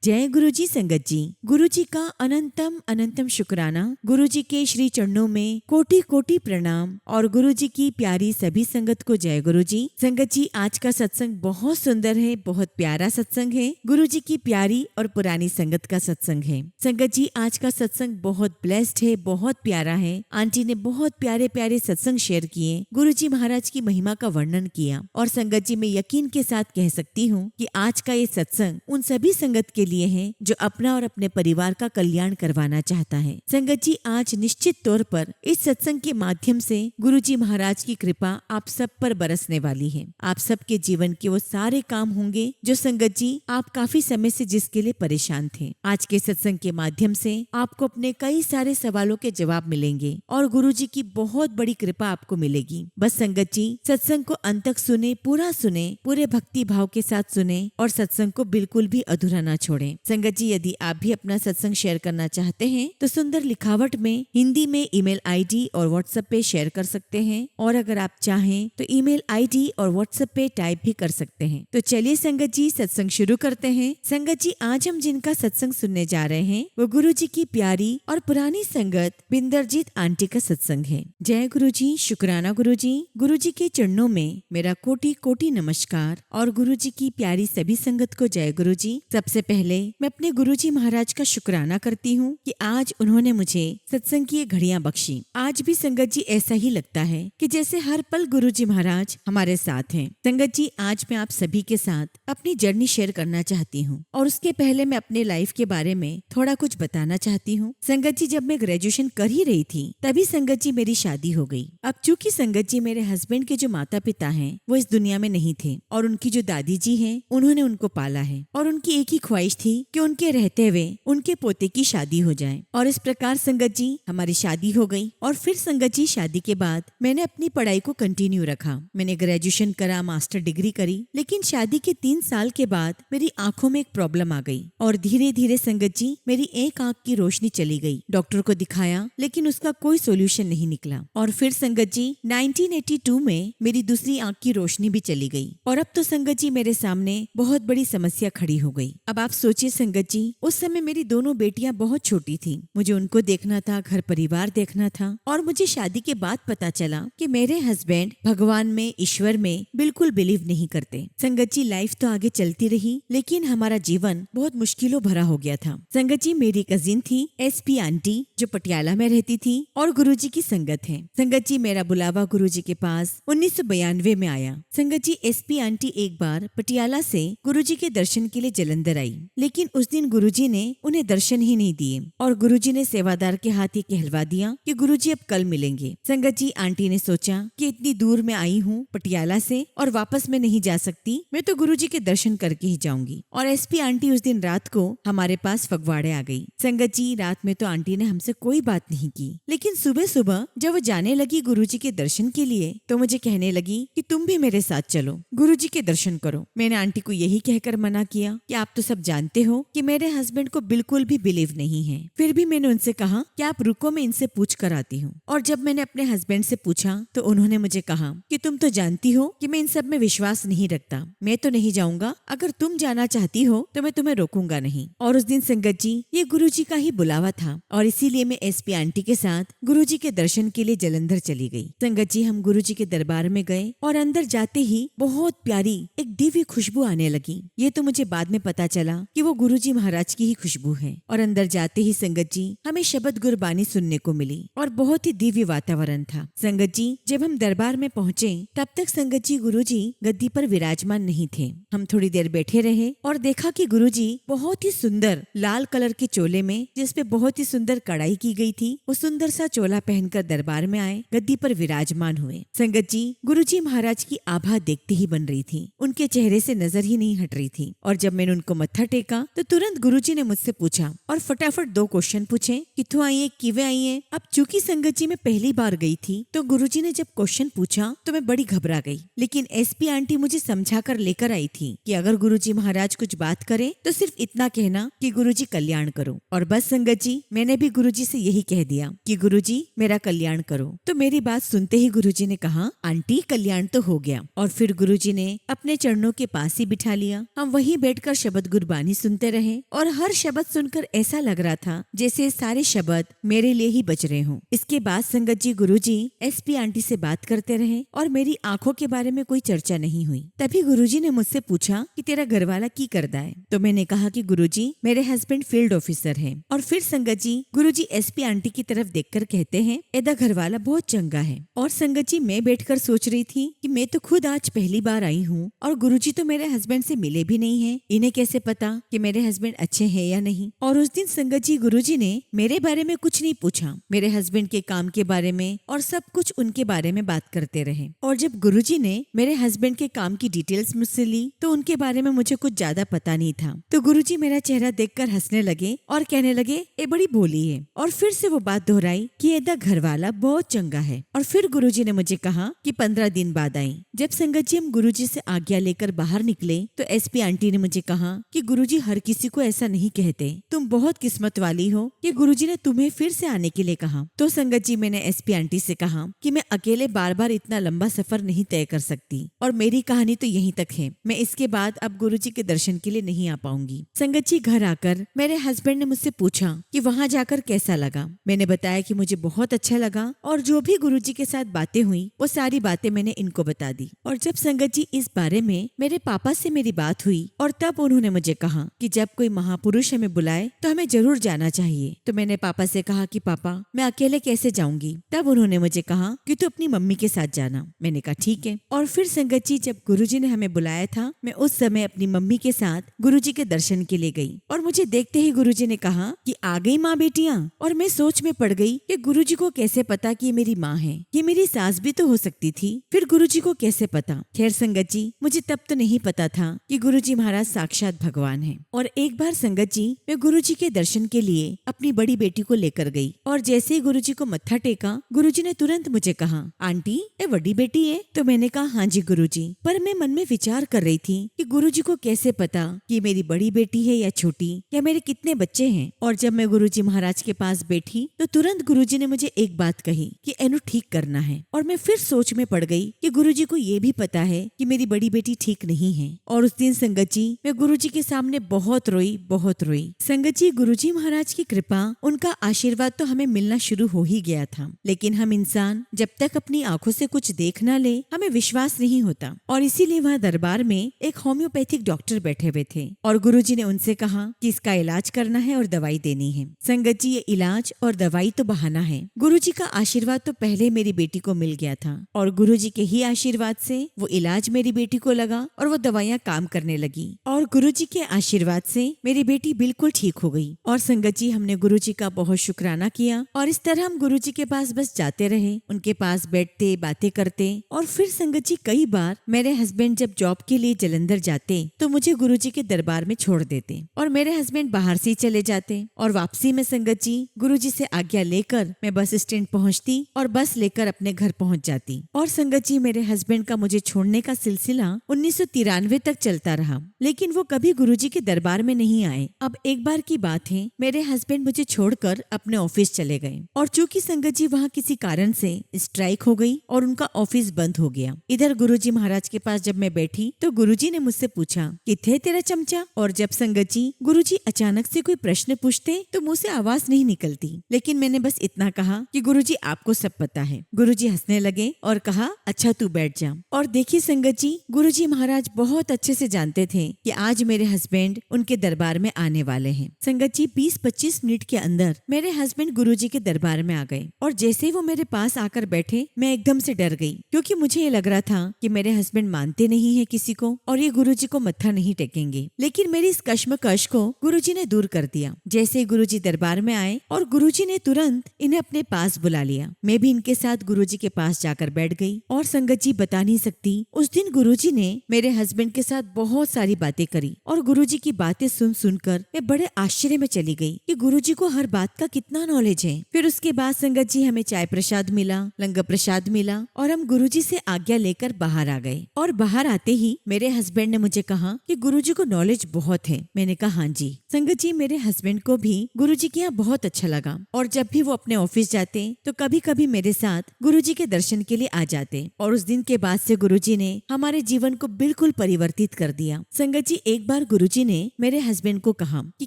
जय गुरुजी संगत जी। गुरुजी का अनंतम अनंतम शुक्राना। गुरुजी के श्री चरणों में कोटि कोटि प्रणाम और गुरुजी की प्यारी सभी संगत को जय गुरुजी। संगत जी, आज का सत्संग बहुत सुंदर है, बहुत प्यारा सत्संग है। गुरुजी की प्यारी और पुरानी संगत का सत्संग है। संगत जी, आज का सत्संग बहुत ब्लेस्ड है, बहुत प्यारा है। आंटी ने बहुत प्यारे प्यारे सत्संग शेयर किए, गुरुजी महाराज की महिमा का वर्णन किया। और संगत जी, मैं यकीन के साथ कह सकती हूँ कि आज का ये सत्संग उन सभी संगत के लिए है जो अपना और अपने परिवार का कल्याण करवाना चाहता है। संगत जी, आज निश्चित तौर पर इस सत्संग के माध्यम से गुरुजी महाराज की कृपा आप सब पर बरसने वाली है। आप सबके जीवन के वो सारे काम होंगे जो संगत जी आप काफी समय से जिसके लिए परेशान थे। आज के सत्संग के माध्यम से आपको अपने कई सारे सवालों के जवाब मिलेंगे और गुरुजी की बहुत बड़ी कृपा आपको मिलेगी। बस संगत जी, सत्संग को अंत तक सुने, पूरा सुने, पूरे भक्ति भाव के साथ सुने और सत्संग को बिल्कुल भी अधूरा ना छोड़ें। संगत जी, यदि आप भी अपना सत्संग शेयर करना चाहते हैं तो सुंदर लिखावट में हिंदी में ईमेल आईडी और व्हाट्सएप पे शेयर कर सकते हैं, और अगर आप चाहें तो ईमेल आईडी और व्हाट्सएप पे टाइप भी कर सकते हैं। तो चलिए संगत जी, सत्संग शुरू करते हैं। संगत जी, आज हम जिनका सत्संग सुनने जा रहे हैं वो गुरु जी की प्यारी और पुरानी संगत बिंदरजीत आंटी का सत्संग है। जय गुरु जी, शुक्राना गुरु जी। गुरु जी के चरणों में मेरा कोटि कोटि नमस्कार और गुरु जी की प्यारी सभी संगत को जय गुरु जी। सबसे पहले मैं अपने गुरुजी महाराज का शुक्राना करती हूँ कि आज उन्होंने मुझे सत्संग की ये घड़ियां बख्शी। आज भी संगत जी ऐसा ही लगता है कि जैसे हर पल गुरुजी महाराज हमारे साथ हैं। संगत जी, आज मैं आप सभी के साथ अपनी जर्नी शेयर करना चाहती हूँ और उसके पहले मैं अपने लाइफ के बारे में थोड़ा कुछ बताना चाहती हूँ। संगत जी, जब मैं ग्रेजुएशन कर ही रही थी तभी संगत जी मेरी शादी हो गई। अब चूंकि संगत जी मेरे हस्बैंड के जो माता पिता हैं वो इस दुनिया में नहीं थे और उनकी जो दादी जी हैं उन्होंने उनको पाला है और उनकी एक ही ख्वाहिश थी कि उनके रहते हुए उनके पोते की शादी हो जाए। और इस प्रकार संगत जी हमारी शादी हो गई। और फिर संगत जी, शादी के बाद मैंने अपनी पढ़ाई को कंटिन्यू रखा। मैंने ग्रेजुएशन करा, मास्टर डिग्री करी, लेकिन शादी के 3 साल के बाद मेरी आंखों में एक प्रॉब्लम आ गई और धीरे धीरे संगत जी मेरी एक आंख की रोशनी चली गई। डॉक्टर को दिखाया लेकिन उसका कोई सोल्यूशन नहीं निकला। और फिर संगत जी 1982 में मेरी दूसरी आंख की रोशनी भी चली गई और अब तो संगत जी मेरे सामने बहुत बड़ी समस्या खड़ी हो गई। अब आप सोचिए संगत जी, उस समय मेरी दोनों बेटियां बहुत छोटी थी, मुझे उनको देखना था, घर परिवार देखना था। और मुझे शादी के बाद पता चला कि मेरे हस्बैंड भगवान में, ईश्वर में बिल्कुल बिलीव नहीं करते। संगत जी, लाइफ तो आगे चलती रही लेकिन हमारा जीवन बहुत मुश्किलों भरा हो गया था। संगत जी, मेरी कजिन थी SP आंटी जो पटियाला में रहती थी और गुरुजी की संगत है। संगत जी, मेरा बुलावा गुरुजी के पास 1992 में आया। संगत जी, SP आंटी एक बार पटियाला से गुरुजी के दर्शन के लिए जलंधर आई, लेकिन उस दिन गुरुजी ने उन्हें दर्शन ही नहीं दिए और गुरुजी ने सेवादार के हाथ ही कहलवा दिया कि गुरुजी अब कल मिलेंगे। संगत जी, आंटी ने सोचा कि इतनी दूर मैं आई हूँ पटियाला से और वापस मैं नहीं जा सकती, मैं तो गुरुजी के दर्शन करके ही जाऊंगी। और SP आंटी उस दिन रात को हमारे पास फगवाड़े आ गई। संगत जी, रात में तो आंटी ने हमसे कोई बात नहीं की, लेकिन सुबह सुबह जब वो जाने लगी गुरुजी के दर्शन के लिए तो मुझे कहने लगी कि तुम भी मेरे साथ चलो, गुरुजी के दर्शन करो। मैंने आंटी को यही कहकर मना किया कि आप तो सब जानते हो कि मेरे हस्बैंड को बिल्कुल भी बिलीव नहीं है। फिर भी मैंने उनसे कहा कि आप रुको, मैं इनसे पूछ कर आती हूँ। और जब मैंने अपने हस्बैंड से पूछा तो उन्होंने मुझे कहा कि तुम तो जानती हो कि मैं इन सब में विश्वास नहीं रखता, मैं तो नहीं जाऊंगा, अगर तुम जाना चाहती हो तो मैं तुम्हें रोकूंगा नहीं। और उस दिन संगत जी ये गुरुजी का ही बुलावा था और इसीलिए मैं SP आंटी के साथ गुरुजी के दर्शन के लिए जलंधर चली गई। संगत जी, हम गुरुजी के दरबार में गए और अंदर जाते ही बहुत प्यारी एक दिव्य खुशबू आने लगी। ये तो मुझे बाद में पता चला कि वो गुरुजी महाराज की ही खुशबू है। और अंदर जाते ही संगत जी हमें शब्द गुरबानी सुनने को मिली और बहुत ही दिव्य वातावरण था। संगत जी, जब हम दरबार में पहुँचे तब तक संगत जी गुरुजी गद्दी पर विराजमान नहीं थे। हम थोड़ी देर बैठे रहे और देखा कि गुरुजी बहुत ही सुंदर लाल कलर के चोले में, जिसपे बहुत ही सुंदर कढ़ाई की गई थी, वो सुंदर सा चोला पहनकर दरबार में आए, गद्दी पर विराजमान हुए। संगत जी, गुरुजी महाराज की आभा देखते ही बन रही थी, उनके चेहरे से नजर ही नहीं हट रही थी। और जब मैंने उनको मत्था टेका तो तुरंत गुरुजी ने मुझसे पूछा और फटाफट 2 क्वेश्चन पूछे, किथों आई है, किवे आई है। अब चूंकि संगत जी मैं पहली बार गई थी तो गुरुजी ने जब क्वेश्चन पूछा तो मैं बड़ी घबरा गई, लेकिन SP आंटी मुझे समझा कर लेकर आई थी कि अगर गुरुजी महाराज कुछ बात करे तो सिर्फ इतना कहना कि गुरुजी कल्याण करो। और बस संगत जी, मैंने भी गुरुजी से यही कह दिया कि गुरुजी मेरा कल्याण करो। तो मेरी बात सुनते ही गुरुजी ने कहा, आंटी कल्याण तो हो गया। और फिर गुरुजी ने अपने चरणों के पास ही बिठा लिया। हम वहीं बैठकर शब्द गुरबानी कहानी सुनते रहे और हर शब्द सुनकर ऐसा लग रहा था जैसे सारे शब्द मेरे लिए ही बज रहे हों। इसके बाद संगत जी गुरुजी एसपी आंटी से बात करते रहे और मेरी आंखों के बारे में कोई चर्चा नहीं हुई। तभी गुरुजी ने मुझसे पूछा कि तेरा घरवाला की करता है। तो मैंने कहा कि गुरुजी मेरे हस्बैंड फील्ड ऑफिसर है। और फिर संगत जी गुरुजी एसपी आंटी की तरफ देखकर कहते हैं, एदा घरवाला बहुत चंगा है। और संगत जी मैं बैठकर सोच रही थी कि मैं तो खुद आज पहली बार आई हूँ और गुरुजी तो मेरे हस्बैंड से मिले भी नहीं है, इन्हें कैसे पता कि मेरे हस्बैंड अच्छे हैं या नहीं। और उस दिन संगत जी गुरुजी ने मेरे बारे में कुछ नहीं पूछा, मेरे हस्बैंड के काम के बारे में और सब कुछ उनके बारे में बात करते रहे। और जब गुरुजी ने मेरे हस्बैंड के काम की डिटेल्स मुझसे ली तो उनके बारे में मुझे कुछ ज्यादा पता नहीं था। तो गुरुजी मेरा चेहरा देखकर हंसने लगे और कहने लगे, ये बड़ी भोली है। और फिर से वो बात दोहराई कि एदा घरवाला बहुत चंगा है। और फिर गुरुजी ने मुझे कहा कि 15 दिन बाद आई। जब संगत जी हम गुरुजी से आज्ञा लेकर बाहर निकले तो एसपी आंटी ने मुझे कहा कि गुरुजी हर किसी को ऐसा नहीं कहते, तुम बहुत किस्मत वाली हो कि गुरुजी ने तुम्हें फिर से आने के लिए कहा। तो संगत जी मैंने एसपी आंटी से कहा कि मैं अकेले बार बार इतना लंबा सफर नहीं तय कर सकती और मेरी कहानी तो यहीं तक है, मैं इसके बाद अब गुरुजी के दर्शन के लिए नहीं आ पाऊंगी। संगत जी घर आकर मेरे हस्बैंड ने मुझसे पूछा कि वहाँ जाकर कैसा लगा। मैंने बताया कि मुझे बहुत अच्छा लगा और जो भी गुरुजी के साथ बातें हुई वो सारी बातें मैंने इनको बता दी। और जब संगत जी इस बारे में मेरे पापा से मेरी बात हुई और तब उन्होंने मुझे कहा कि जब कोई महापुरुष हमें बुलाए तो हमें जरूर जाना चाहिए। तो मैंने पापा से कहा कि पापा मैं अकेले कैसे जाऊंगी। तब उन्होंने मुझे कहा कि तू अपनी मम्मी के साथ जाना। मैंने कहा ठीक है। और फिर संगत जी जब गुरुजी ने हमें बुलाया था मैं उस समय अपनी मम्मी के साथ गुरुजी के दर्शन के लिए गई और मुझे देखते ही गुरुजी ने कहा कि आ गई माँ बेटियाँ। और मैं सोच में पड़ गई कि गुरुजी को कैसे पता कि ये मेरी माँ है, ये मेरी सास भी तो हो सकती थी, फिर गुरुजी को कैसे पता। खैर संगत जी मुझे तब तो नहीं पता था कि गुरुजी महाराज साक्षात भगवान है। और एक बार संगत जी मैं गुरुजी के दर्शन के लिए अपनी बड़ी बेटी को लेकर गई और जैसे ही गुरुजी को मत्था टेका गुरुजी ने तुरंत मुझे कहा, आंटी ये बड़ी बेटी है। तो मैंने कहा हाँ जी गुरुजी। पर मैं मन में विचार कर रही थी कि गुरुजी को कैसे पता कि मेरी बड़ी बेटी है या छोटी, या मेरे कितने बच्चे हैं। और जब मैं गुरुजी महाराज के पास बैठी तो तुरंत गुरुजी ने मुझे एक बात कही कि एनु ठीक करना है। और मैं फिर सोच में पड़ गई कि गुरुजी को ये भी पता है कि मेरी बड़ी बेटी ठीक नहीं है। और उस दिन संगत जी मैं गुरुजी के सामने बहुत रोई, बहुत रोई। संगत जी गुरुजी महाराज की कृपा, उनका आशीर्वाद तो हमें मिलना शुरू हो ही गया था, लेकिन हम इंसान जब तक अपनी आंखों से कुछ देख ना ले हमें विश्वास नहीं होता। और इसीलिए वहाँ दरबार में एक होम्योपैथिक डॉक्टर बैठे हुए थे और गुरुजी ने उनसे कहा कि इसका इलाज करना है और दवाई देनी है। संगत जी ये इलाज और दवाई तो बहाना है, गुरुजी का आशीर्वाद तो पहले मेरी बेटी को मिल गया था और गुरुजी के ही आशीर्वाद से वो इलाज मेरी बेटी को लगा और वो दवाइयाँ काम करने लगी। और गुरुजी के आशीर्वाद से मेरी बेटी बिल्कुल ठीक हो गई। और संगत जी हमने गुरुजी का बहुत शुक्राना किया और इस तरह हम गुरुजी के पास बस जाते रहे, उनके पास बैठते बातें करते। और फिर संगत जी कई बार मेरे हस्बैंड जब जॉब के लिए जलंधर जाते तो मुझे गुरुजी के दरबार में छोड़ देते और मेरे हस्बैंड बाहर से ही चले जाते। और वापसी में संगत जी गुरुजी से आज्ञा लेकर मैं बस स्टैंड पहुंचती और बस लेकर अपने घर पहुंच जाती। और संगत जी मेरे हस्बैंड का मुझे छोड़ने का सिलसिला 1993 तक चलता रहा, लेकिन वो कभी गुरुजी के दरबार में नहीं आए। अब एक बार की बात है, मेरे हस्बैंड मुझे छोड़कर अपने ऑफिस चले गए और चूंकि संगत जी वहाँ किसी कारण से स्ट्राइक हो गई और उनका ऑफिस बंद हो गया। इधर गुरुजी महाराज के पास जब मैं बैठी तो गुरुजी ने मुझसे पूछा, किथे तेरा चमचा। और जब संगत जी गुरुजी अचानक से कोई प्रश्न पूछते तो मुंह से आवाज नहीं निकलती, लेकिन मैंने बस इतना कहा कि गुरुजी आपको सब पता है। गुरुजी हंसने लगे और कहा, अच्छा तू बैठ जा। और देखिए संगत जी गुरुजी महाराज बहुत अच्छे से जानते थे कि आज मेरे हस्बैंड उनके दरबार में आने वाले हैं। संगत जी 20-25 मिनट के अंदर मेरे हस्बैंड गुरुजी के दरबार में आ गए और जैसे ही वो मेरे पास आकर बैठे मैं एकदम से डर गई, क्योंकि मुझे ये लग रहा था कि मेरे हस्बैंड मानते नहीं है किसी को और ये गुरुजी को मत्था नहीं टेकेंगे। लेकिन मेरी इस कश्मकश को गुरुजी ने दूर कर दिया। जैसे ही गुरुजी दरबार में आए और गुरुजी ने तुरंत इन्हें अपने पास बुला लिया। मैं भी इनके साथ गुरुजी के पास जाकर बैठ गई। और संगत जी बता नहीं सकती, उस दिन गुरुजी ने मेरे हस्बैंड के साथ बहुत सारी बातें करी और गुरुजी की बातें सुन सुनकर मैं बड़े आश्चर्य में चली गई कि गुरुजी को हर बात का कितना नॉलेज है। फिर उसके बाद संगत जी हमें चाय प्रसाद मिला, लंगर प्रसाद मिला और हम गुरुजी से आज्ञा लेकर बाहर आ गए। और बाहर आते ही मेरे हस्बैंड ने मुझे कहा कि गुरुजी को नॉलेज बहुत है। मैंने कहा हाँ जी। संगत जी मेरे हस्बैंड को भी गुरुजी के यहाँ बहुत अच्छा लगा और जब भी वो अपने ऑफिस जाते तो कभी कभी मेरे साथ गुरुजी के दर्शन के लिए आ जाते। और उस दिन के बाद से गुरुजी ने हमारे जीवन को बिल्कुल परिवर्तित कर दिया। संगत जी एक बार गुरुजी गुरुजी ने मेरे हस्बैंड को कहा कि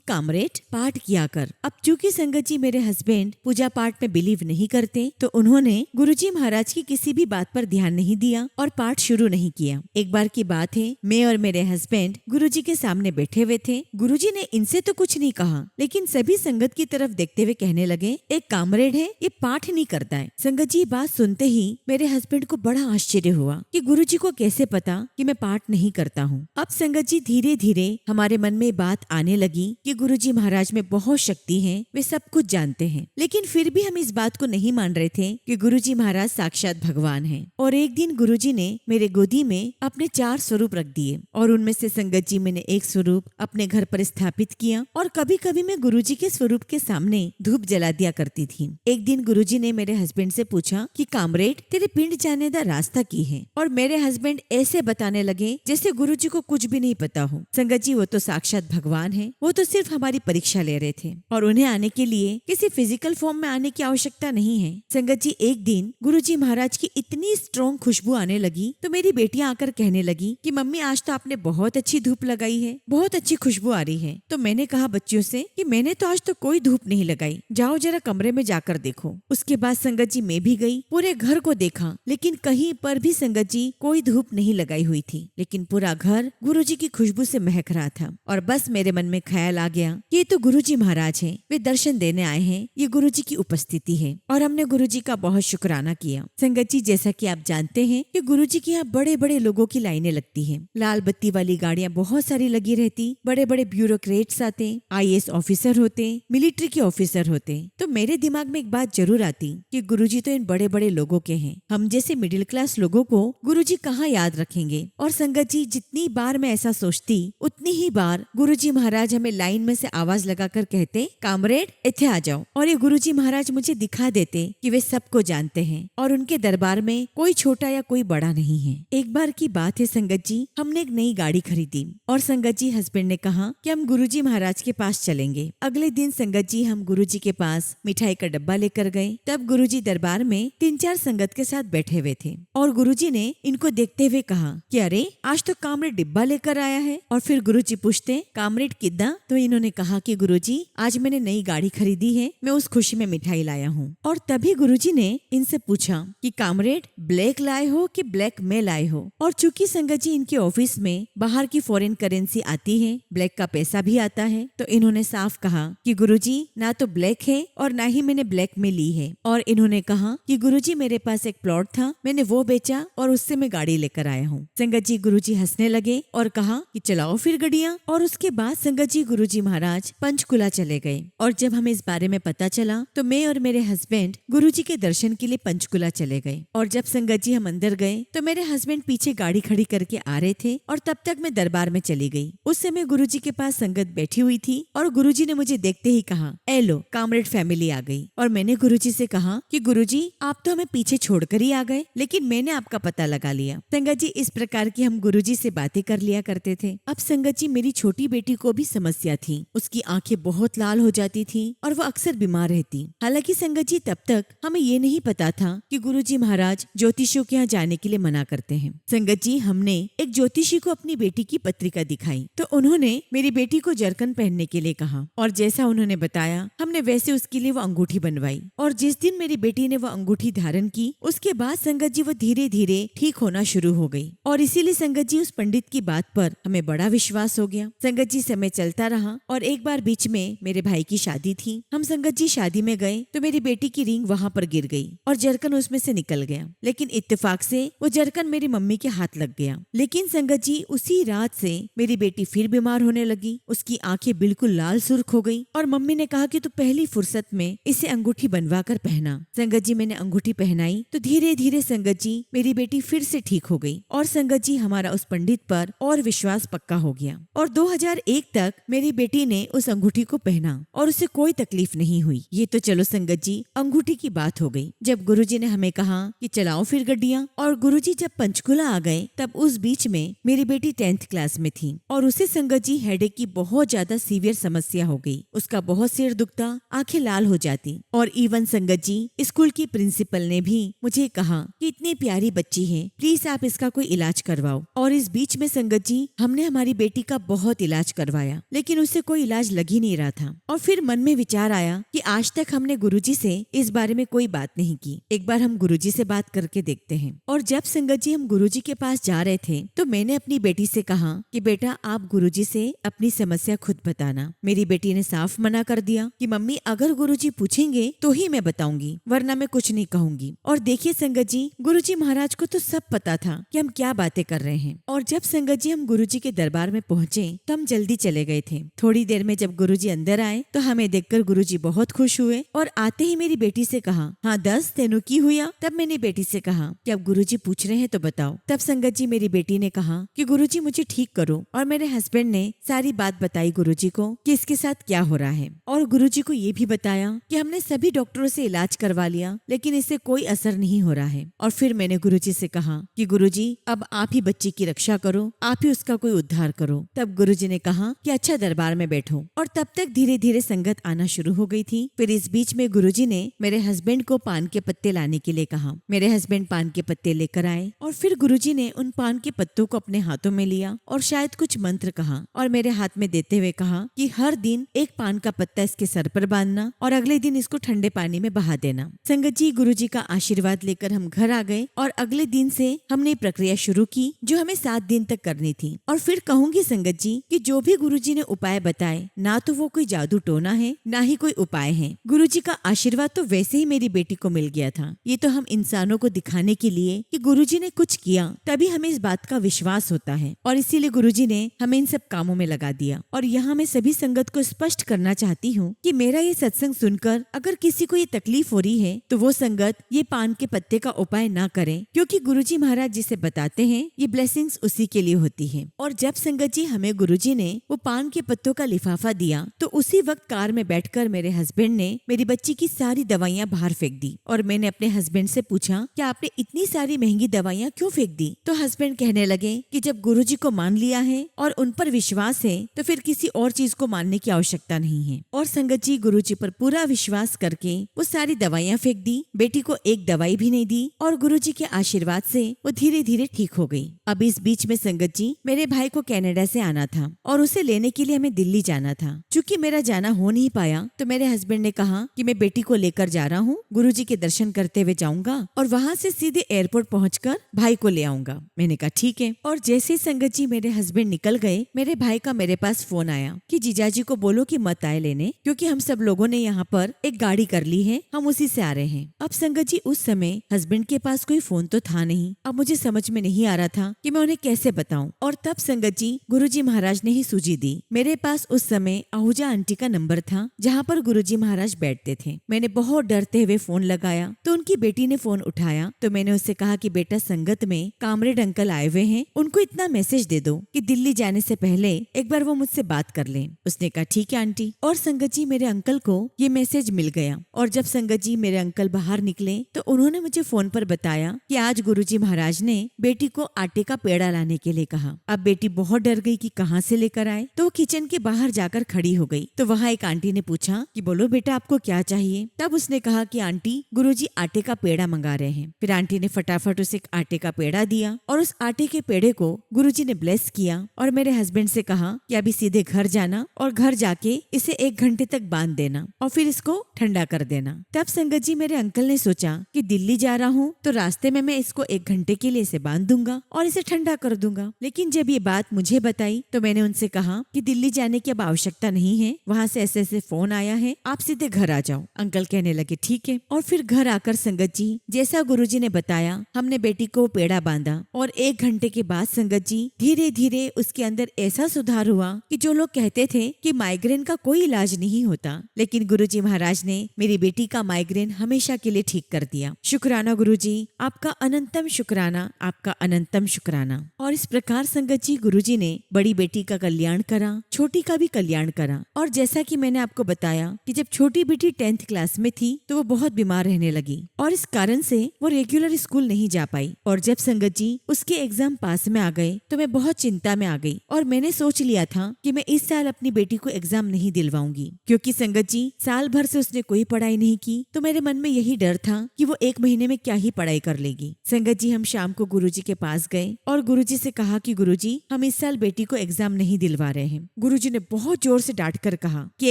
कामरेड पाठ किया कर। अब चूंकि संगत जी मेरे हस्बैंड पूजा पाठ में बिलीव नहीं करते तो उन्होंने गुरुजी महाराज की किसी भी बात पर ध्यान नहीं दिया और पाठ शुरू नहीं किया। एक बार की बात है, मैं और मेरे हस्बैंड गुरुजी के सामने बैठे हुए थे। गुरुजी ने इनसे तो कुछ नहीं कहा, लेकिन सभी संगत की तरफ देखते हुए कहने लगे, एक कामरेड है, ये पाठ नहीं करता है। संगत जी बात सुनते ही मेरे हस्बैंड को बड़ा आश्चर्य हुआ कि गुरुजी को कैसे पता कि मैं पाठ नहीं करता हूँ। अब संगत जी धीरे धीरे हमारे मन में बात आने लगी कि गुरुजी महाराज में बहुत शक्ति है, वे सब कुछ जानते हैं। लेकिन फिर भी हम इस बात को नहीं मान रहे थे कि गुरुजी महाराज साक्षात भगवान हैं। और एक दिन गुरुजी ने मेरे गोदी में अपने 4 स्वरूप रख दिए और उनमें से संगत जी मैंने एक स्वरूप अपने घर पर स्थापित किया और कभी कभी मैं गुरुजी के स्वरूप के सामने धूप जला दिया करती थी। एक दिन गुरुजी ने मेरे हस्बैंड से पूछा कि कामरेड तेरे पिंड जाने का रास्ता की है, और मेरे हस्बैंड ऐसे बताने लगे जैसे गुरुजी को कुछ भी नहीं पता हो। संगत जी वो तो साक्षात भगवान है, वो तो सिर्फ हमारी परीक्षा ले रहे थे और उन्हें आने के लिए किसी फिजिकल फॉर्म में आने की आवश्यकता नहीं है। संगत जी एक दिन गुरुजी महाराज की इतनी स्ट्रॉन्ग खुशबू आने लगी तो मेरी बेटियां आकर कहने लगी कि मम्मी आज तो आपने बहुत अच्छी धूप लगाई है, बहुत अच्छी खुशबू आ रही है। तो मैंने कहा बच्चियों से कि मैंने तो आज तो कोई धूप नहीं लगाई, जाओ जरा कमरे में जाकर देखो। उसके बाद संगत जी मैं भी गई, पूरे घर को देखा, लेकिन कहीं पर भी संगत जी कोई धूप नहीं लगाई हुई थी, लेकिन पूरा घर गुरुजी की खुशबू से महक रहा था। और बस मेरे मन में ख्याल आ गया कि ये तो गुरुजी महाराज हैं, वे दर्शन देने आए हैं, ये गुरुजी की उपस्थिति है। और हमने गुरुजी का बहुत शुक्राना किया। संगत जी जैसा कि आप जानते हैं कि गुरुजी के यहाँ बड़े बड़े लोगों की लाइनें लगती हैं, लाल बत्ती वाली गाड़ियां बहुत सारी लगी रहती, बड़े बड़े ब्यूरोक्रेट्स आते, आईएएस ऑफिसर होते, मिलिट्री के ऑफिसर होते। तो मेरे दिमाग में एक बात जरूर आती कि गुरुजी तो इन बड़े बड़े लोगों के हैं, हम जैसे मिडिल क्लास लोगों को गुरुजी कहाँ याद रखेंगे। और संगत जी जितनी बार मैं ऐसा सोचती उतनी ही बार गुरुजी महाराज हमें लाइन में से आवाज लगाकर कहते, कामरेड इथे आ जाओ। और ये गुरुजी महाराज मुझे दिखा देते कि वे सबको जानते हैं और उनके दरबार में कोई छोटा या कोई बड़ा नहीं है। एक बार की बात है संगत जी, हमने एक नई गाड़ी खरीदी और संगत जी हस्बैंड ने कहा कि हम गुरुजी महाराज के पास चलेंगे। अगले दिन संगत जी हम गुरुजी के पास मिठाई का डब्बा लेकर गए। तब गुरुजी दरबार में 3-4 संगत के साथ बैठे हुए थे और गुरुजी ने इनको देखते हुए कहा कि अरे आज तो कामरेड डिब्बा लेकर आया है। और फिर गुरुजी पूछते, कामरेड कितना? तो इन्होंने कहा कि गुरुजी आज मैंने नई गाड़ी खरीदी है, मैं उस खुशी में मिठाई लाया हूँ। और तभी गुरुजी ने इनसे पूछा कि कामरेड ब्लैक लाए हो कि ब्लैक में लाए हो। और चूंकि संगत जी इनके ऑफिस में बाहर की फॉरेन करेंसी आती है, ब्लैक का पैसा भी आता है, तो इन्होंने साफ कहा कि गुरुजी ना तो ब्लैक है और ना ही मैंने ब्लैक में ली है। और इन्होंने कहा कि गुरुजी मेरे पास एक प्लॉट था, मैंने वो बेचा और उससे मैं गाड़ी लेकर आया हूँ। संगत जी गुरुजी हंसने लगे और कहा कि चलाओ फिर गड़िया। और उसके बाद संगत जी गुरुजी महाराज पंचकुला चले गए। और जब हमें इस बारे में पता चला तो मैं और मेरे हस्बैंड गुरुजी के दर्शन के लिए पंचकुला चले गए। और जब संगत जी हम अंदर गए तो मेरे हस्बैंड पीछे गाड़ी खड़ी करके आ रहे थे और तब तक मैं दरबार में चली गई। उस समय गुरुजी के पास संगत बैठी हुई थी और गुरुजी ने मुझे देखते ही कहा, ए लो कामरेड फैमिली आ गई। और मैंने गुरुजी से कहा कि गुरुजी आप तो हमें पीछे छोड़कर ही आ गए, लेकिन मैंने आपका पता लगा लिया। संगत जी इस प्रकार की हम गुरुजी से बातें कर लिया करते थे। अब संगत जी मेरी छोटी बेटी को भी समस्या थी, उसकी आंखें बहुत लाल हो जाती थी और वो अक्सर बीमार रहती। हालांकि संगत जी तब तक हमें ये नहीं पता था कि गुरुजी महाराज ज्योतिषियों के यहाँ जाने के लिए मना करते हैं। संगत जी हमने एक ज्योतिषी को अपनी बेटी की पत्रिका दिखाई तो उन्होंने मेरी बेटी को जरकन पहनने के लिए कहा और जैसा उन्होंने बताया हमने वैसे उसके लिए वो अंगूठी बनवाई। और जिस दिन मेरी बेटी ने वो अंगूठी धारण की उसके बाद संगत जी वो धीरे धीरे ठीक होना शुरू हो गई। और इसीलिए संगत जी उस पंडित की बात पर हमें बड़ा विश्वास हो गया। संगत जी समय चलता रहा और एक बार बीच में मेरे भाई की शादी थी। हम संगत जी शादी में गए तो मेरी बेटी की रिंग वहाँ पर गिर गई और जरकन उसमें से निकल गया। लेकिन इत्तेफाक से वो जरकन मेरी मम्मी के हाथ लग गया। लेकिन संगत जी उसी रात से मेरी बेटी फिर बीमार होने लगी, उसकी आंखें बिल्कुल लाल सुर्ख हो गई और मम्मी ने कहा कि तू पहली फुर्सत में इसे अंगूठी बनवा कर पहना। संगत जी मैंने अंगूठी पहनाई तो धीरे धीरे संगत जी मेरी बेटी फिर से ठीक हो गई और संगत जी हमारा उस पंडित पर और विश्वास पक्का हो गया। और 2001 तक मेरी बेटी ने उस अंगूठी को पहना और उसे कोई तकलीफ नहीं हुई। ये तो चलो संगत जी अंगूठी की बात हो गई। जब गुरुजी ने हमें कहा कि चलाओ फिर गड्डियां और गुरुजी जब पंचकुला आ गए तब उस बीच में मेरी बेटी 10th क्लास में थी और उसे संगत जी हेडेक की बहुत ज्यादा सीवियर समस्या हो गई। उसका बहुत सिर दुखता, आंखें लाल हो जाती और इवन संगत जी स्कूल की प्रिंसिपल ने भी मुझे कहा कि इतनी प्यारी बच्ची है, प्लीज आप इसका कोई इलाज करवाओ। और इस बीच में संगत जी हमने हमारी बेटी का बहुत इलाज करवाया, लेकिन उसे कोई इलाज लग ही नहीं रहा था। और फिर मन में विचार आया कि आज तक हमने गुरुजी से इस बारे में कोई बात नहीं की, एक बार हम गुरुजी से बात करके देखते हैं। और जब संगत जी हम गुरुजी के पास जा रहे थे तो मैंने अपनी बेटी से कहा कि बेटा आप गुरुजी से अपनी समस्या खुद बताना। मेरी बेटी ने साफ मना कर दिया कि मम्मी अगर गुरुजी पूछेंगे तो ही मैं बताऊंगी, वरना मैं कुछ नहीं कहूंगी। और देखिए संगत जी, गुरुजी महाराज को तो सब पता था कि हम क्या बातें कर रहे हैं। और जब संगत जी हम गुरुजी के दरबार में पहुंचे तो हम जल्दी चले गए थे। थोड़ी देर में जब गुरुजी अंदर आए तो हमें देखकर गुरुजी बहुत खुश हुए और आते ही मेरी बेटी से कहा, हाँ दस तेनू की हुआ। तब मैंने बेटी से कहा कि अब गुरुजी पूछ रहे हैं तो बताओ। तब संगत जी मेरी बेटी ने कहा कि गुरुजी मुझे ठीक करो। और मेरे हस्बैंड ने सारी बात बताई गुरुजी को कि इसके साथ क्या हो रहा है। और गुरुजी को ये भी बताया कि हमने सभी डॉक्टरों से इलाज करवा लिया, लेकिन इससे कोई असर नहीं हो रहा है। और फिर मैंने गुरुजी से कहा कि गुरुजी अब आप ही बच्ची की रक्षा करो, आप ही उसका कोई उद्धार करो। तब गुरुजी ने कहा कि अच्छा दरबार में बैठो। और तब तक धीरे धीरे संगत आना शुरू हो गई थी। फिर इस बीच में गुरुजी ने मेरे हस्बैंड को पान के पत्ते लाने के लिए कहा। मेरे हस्बैंड पान के पत्ते लेकर आए और फिर गुरुजी ने उन पान के पत्तों को अपने हाथों में लिया और शायद कुछ मंत्र कहा और मेरे हाथ में देते हुए कहा कि हर दिन एक पान का पत्ता इसके सर पर बांधना और अगले दिन इसको ठंडे पानी में बहा देना। संगत जी गुरुजी का आशीर्वाद लेकर हम घर आ गए और अगले दिन से हमने प्रक्रिया शुरू की जो हमें 7 दिन तक करनी थी। और फिर कहूंगी संगत जी कि जो भी गुरुजी ने उपाय बताए, ना तो वो कोई जादू टोना है, ना ही कोई उपाय है। गुरुजी का आशीर्वाद तो वैसे ही मेरी बेटी को मिल गया था। ये तो हम इंसानों को दिखाने के लिए कि गुरुजी ने कुछ किया, तभी हमें इस बात का विश्वास होता है और इसीलिए गुरुजी ने हमें इन सब कामों में लगा दिया। और यहाँ मैं सभी संगत को स्पष्ट करना चाहती हूँ कि मेरा ये सत्संग सुनकर अगर किसी को ये तकलीफ हो रही है तो वो संगत ये पान के पत्ते का उपाय ना करें, क्योंकि गुरुजी महाराज जिसे बताते हैं ये ब्लेसिंग्स उसी के लिए होती है। और जब संगत जी हमें गुरुजी ने वो पान के पत्तों का लिफाफा दिया तो उसी वक्त कार में बैठकर मेरे हस्बैंड ने मेरी बच्ची की सारी दवाइयाँ बाहर फेंक दी। और मैंने अपने हस्बैंड से पूछा कि आपने इतनी सारी महंगी दवाइयाँ क्यों फेंक दी? तो हस्बैंड कहने लगे कि जब गुरुजी को मान लिया है और उन पर विश्वास है तो फिर किसी और चीज को मानने की आवश्यकता नहीं है। और संगत जी गुरुजी पर पूरा विश्वास करके वो सारी दवाइयाँ फेंक दी, बेटी को एक दवाई भी नहीं दी और गुरुजी के आशीर्वाद से वो धीरे धीरे ठीक हो गई। अब इस बीच में संगत जी मेरे भाई को कनाडा से आना था और उसे लेने के लिए हमें दिल्ली जाना था। चूंकि मेरा जाना हो नहीं पाया तो मेरे हस्बैंड ने कहा कि मैं बेटी को लेकर जा रहा हूँ, गुरुजी के दर्शन करते हुए जाऊंगा और वहाँ से सीधे एयरपोर्ट पहुँचकर भाई को ले आऊंगा। मैंने कहा ठीक है। और जैसे संगत जी मेरे हस्बैंड निकल गए, मेरे भाई का मेरे पास फोन आया कि जीजाजी को बोलो कि मत आए लेने, क्योंकि हम सब लोगों ने यहाँ पर एक गाड़ी कर ली है, हम उसी से आ रहे हैं। अब संगत जी उस समय हस्बैंड के पास कोई फोन तो था नहीं। अब मुझे समझ में नहीं आ रहा था कि मैं उन्हें कैसे बताऊं। और तब संगत जी गुरुजी महाराज ने ही सूझी दी। मेरे पास उस समय आहूजा आंटी का नंबर था जहाँ पर गुरुजी महाराज बैठते थे। मैंने बहुत डरते हुए फोन लगाया तो उनकी बेटी ने फोन उठाया तो मैंने उससे कहा कि बेटा संगत में कामरेड अंकल आए हुए हैं, उनको इतना मैसेज दे दो कि दिल्ली जाने से पहले एक बार वो मुझसे बात कर लें। उसने कहा ठीक है आंटी। और संगत जी मेरे अंकल को ये मैसेज मिल गया और जब संगत जी मेरे अंकल बाहर निकले तो उन्होंने मुझे फोन पर बताया कि आज गुरुजी महाराज ने बेटी को आटे का पेड़ा लाने के लिए कहा। अब बेटी बहुत डर गई कि कहाँ से लेकर आए, तो वो किचन के बाहर जाकर खड़ी हो गई। तो वहाँ एक आंटी ने पूछा कि बोलो बेटा आपको क्या चाहिए? तब उसने कहा कि आंटी गुरुजी आटे का पेड़ा मंगा रहे हैं। फिर आंटी ने फटाफट उसे एक आटे का पेड़ा दिया और उस आटे के पेड़े को गुरुजी ने ब्लेस किया और मेरे हस्बैंड से कहा कि अभी सीधे घर जाना और घर जाके इसे 1 घंटे तक बांध देना और फिर इसको ठंडा कर देना। तब संगत जी मेरे अंकल ने सोचा कि दिल्ली जा रहा हूँ तो रास्ते में मैं इसको 1 घंटे के लिए इसे बांध दूंगा और इसे ठंडा कर दूंगा। लेकिन जब ये बात मुझे बताई तो मैंने उनसे कहा कि दिल्ली जाने की अब आवश्यकता नहीं है, वहाँ से ऐसे फोन आया है, आप सीधे घर आ जाओ। अंकल कहने लगे ठीक है। और फिर घर आकर संगत जी जैसा गुरुजी ने बताया हमने बेटी को पेड़ा बांधा और 1 घंटे के बाद संगत जी धीरे धीरे उसके अंदर ऐसा सुधार हुआ कि जो लोग कहते थे कि माइग्रेन का कोई इलाज नहीं होता, लेकिन गुरुजी महाराज ने मेरी बेटी का माइग्रेन हमेशा के लिए ठीक कर दिया। शुक्राना गुरुजी, आपका अनंतम शुक्राना, आपका अनंतम शुक्राना। और इस प्रकार संगत जी गुरुजी ने बड़ी बेटी का कल्याण करा, छोटी का भी कल्याण करा। और जैसा कि मैंने आपको बताया कि जब छोटी बेटी 10th क्लास में थी तो वो बहुत बीमार रहने लगी और इस कारण से वो रेगुलर स्कूल नहीं जा पाई। और जब संगत जी उसके एग्जाम पास में आ गए तो मैं बहुत चिंता में आ गई और मैंने सोच लिया था कि मैं इस साल अपनी बेटी को एग्जाम नहीं दिलवाऊंगी, क्योंकि संगत जी साल भर से उसने कोई पढ़ाई नहीं की। तो मेरे मन में यही डर था कि वो 1 महीने में क्या ही पढ़ाई कर लेगी। संगत जी हम शाम को गुरुजी के पास गए और गुरुजी से कहा कि गुरुजी हम इस साल बेटी को एग्जाम नहीं दिलवा रहे हैं। गुरुजी ने बहुत जोर से डांट कर कहा कि